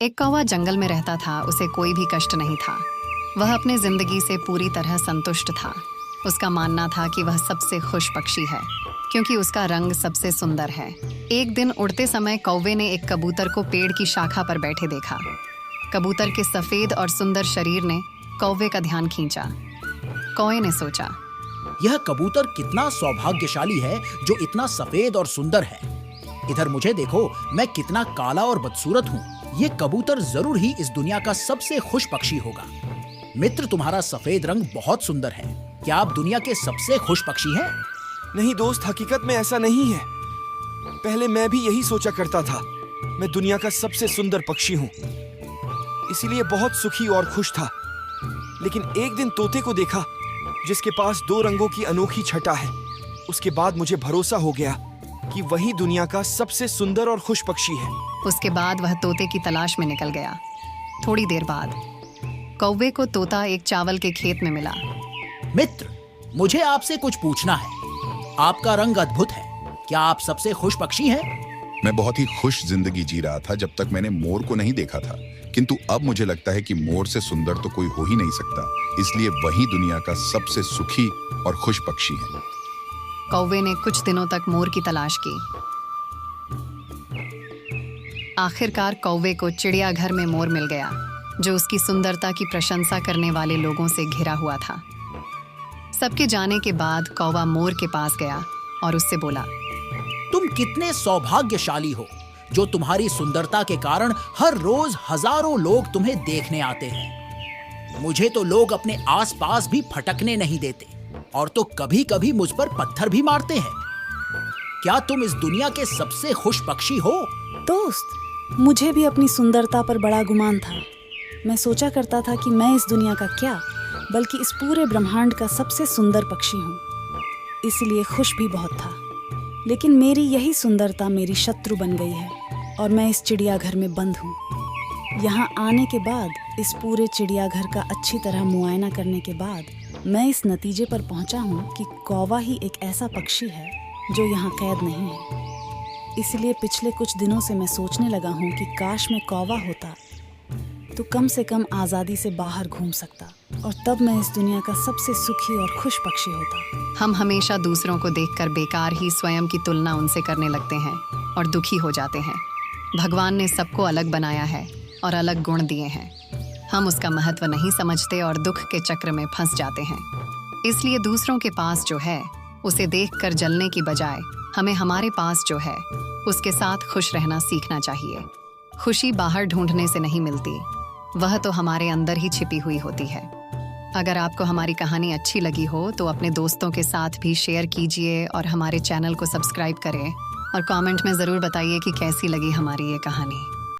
एक कौवा जंगल में रहता था। उसे कोई भी कष्ट नहीं था। वह अपने जिंदगी से पूरी तरह संतुष्ट था। उसका मानना था कि वह सबसे खुश पक्षी है क्योंकि उसका रंग सबसे सुंदर है। एक दिन उड़ते समय कौवे ने एक कबूतर को पेड़ की शाखा पर बैठे देखा। कबूतर के सफेद और सुंदर शरीर ने कौवे का ध्यान खींचा। कौवे ने सोचा, यह कबूतर कितना सौभाग्यशाली है जो इतना सफेद और सुंदर है। इधर मुझे देखो, मैं कितना काला और बदसूरत हूँ। ये कबूतर जरूर ही इस दुनिया का सबसे खुश पक्षी होगा। मित्र, तुम्हारा सफेद रंग बहुत सुंदर है। क्या आप दुनिया के सबसे खुश पक्षी हैं? नहीं दोस्त, हकीकत में ऐसा नहीं है। पहले मैं भी यही सोचा करता था। मैं दुनिया का सबसे सुंदर पक्षी हूँ, इसीलिए बहुत सुखी और खुश था। लेकिन एक दिन तोते को देखा जिसके पास 2 रंगों की अनोखी छटा है। उसके बाद मुझे भरोसा हो गया कि वही दुनिया का सबसे सुंदर और खुश पक्षी है। उसके बाद वह तोते की तलाश में निकल गया। थोड़ी देर बाद कौवे को तोता एक चावल के खेत में मिला। मित्र, मुझे आपसे कुछ पूछना है। आपका रंग अद्भुत है। क्या आप सबसे खुश पक्षी हैं? मैं बहुत ही खुश जिंदगी जी रहा था जब तक मैंने मोर को नहीं देखा था, किंतु अब मुझे लगता है कि मोर से सुंदर तो कोई हो ही नहीं सकता, इसलिए वही दुनिया का सबसे सुखी और खुश पक्षी है। कौवे ने कुछ दिनों तक मोर की तलाश की। आखिरकार कौवे को चिड़ियाघर में मोर मिल गया, जो उसकी सुंदरता की प्रशंसा करने वाले लोगों से घिरा हुआ था। सबके जाने के बाद कौवा मोर के पास गया और उससे बोला, तुम कितने सौभाग्यशाली हो जो तुम्हारी सुंदरता के कारण हर रोज हजारों लोग तुम्हें देखने आते हैं। मुझे तो लोग अपने आसपास भी फटकने नहीं देते और तो कभी-कभी मुझ पर पत्थर भी मारते हैं। क्या तुम इस दुनिया के सबसे खुश पक्षी हो? दोस्त, मुझे भी अपनी सुंदरता पर बड़ा गुमान था। मैं सोचा करता था कि मैं इस दुनिया का क्या, बल्कि इस पूरे ब्रह्मांड का सबसे सुंदर पक्षी हूँ, इसलिए खुश भी बहुत था। लेकिन मेरी यही सुंदरता मेरी शत्रु बन गई है और मैं इस चिड़ियाघर में बंद हूँ। यहाँ आने के बाद, इस पूरे चिड़ियाघर का अच्छी तरह मुआयना करने के बाद मैं इस नतीजे पर पहुँचा हूँ कि कौवा ही एक ऐसा पक्षी है जो यहाँ कैद नहीं है। इसलिए पिछले कुछ दिनों से मैं सोचने लगा हूँ कि काश मैं कौवा होता तो कम से कम आज़ादी से बाहर घूम सकता और तब मैं इस दुनिया का सबसे सुखी और खुश पक्षी होता। हम हमेशा दूसरों को देखकर बेकार ही स्वयं की तुलना उनसे करने लगते हैं और दुखी हो जाते हैं। भगवान ने सबको अलग बनाया है और अलग गुण दिए हैं। हम उसका महत्व नहीं समझते और दुख के चक्र में फंस जाते हैं। इसलिए दूसरों के पास जो है उसे देखकर जलने की बजाय हमें हमारे पास जो है उसके साथ खुश रहना सीखना चाहिए। खुशी बाहर ढूंढने से नहीं मिलती, वह तो हमारे अंदर ही छिपी हुई होती है। अगर आपको हमारी कहानी अच्छी लगी हो तो अपने दोस्तों के साथ भी शेयर कीजिए और हमारे चैनल को सब्सक्राइब करें और कमेंट में ज़रूर बताइए कि कैसी लगी हमारी ये कहानी।